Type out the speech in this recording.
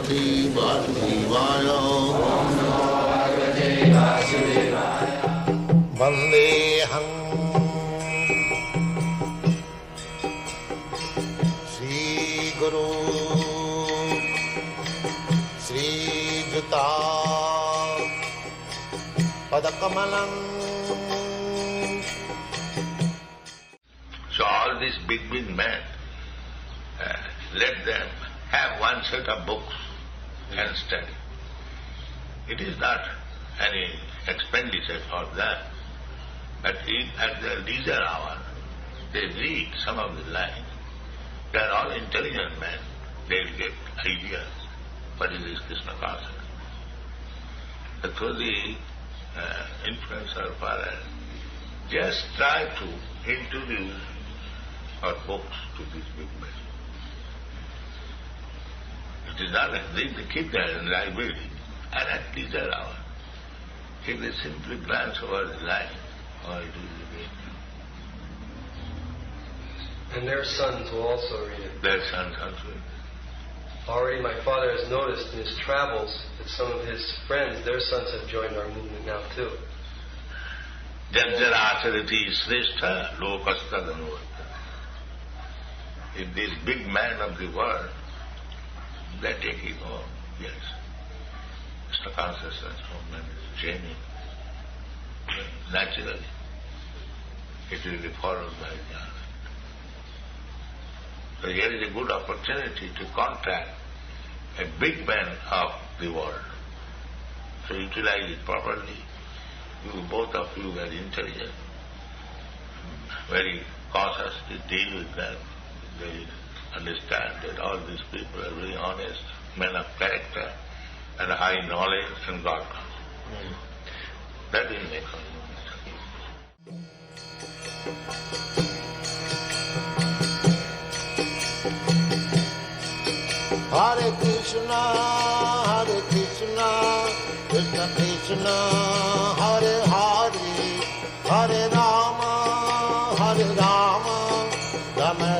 Bhagavate Vasudevaya. Vandeham Sri Guru Sri Juta Padakamalam. So all these big men, let them have one set of books and study. It is not any expenditure for them, but at their leisure hour, they read some of the lines. They are all intelligent men. They will get ideas. What is this Krishna consciousness? But through the influence of Father, just try to introduce our books to these big men. It is not like they keep them in the library and at leisure hour. If they simply glance over the line, or it will be great. And their sons will also read it. Their sons also read it. Already my father has noticed in his travels that some of his friends, their sons have joined our movement now too. Janjaracharati srestha lokasta dhanuvata. If this big man of the world, they take it home, yes. Krishna consciousness movement is changing. Naturally, it will be followed by jnana. So here is a good opportunity to contact a big man of the world. So utilize it properly. You, both of you, very intelligent, very cautiously deal with them. They understand that all these people are very honest, men of character, and high knowledge and God consciousness. That will make our movement. Hare Krishna, Krishna Krishna, Hare Hare, Hare Rama, Rama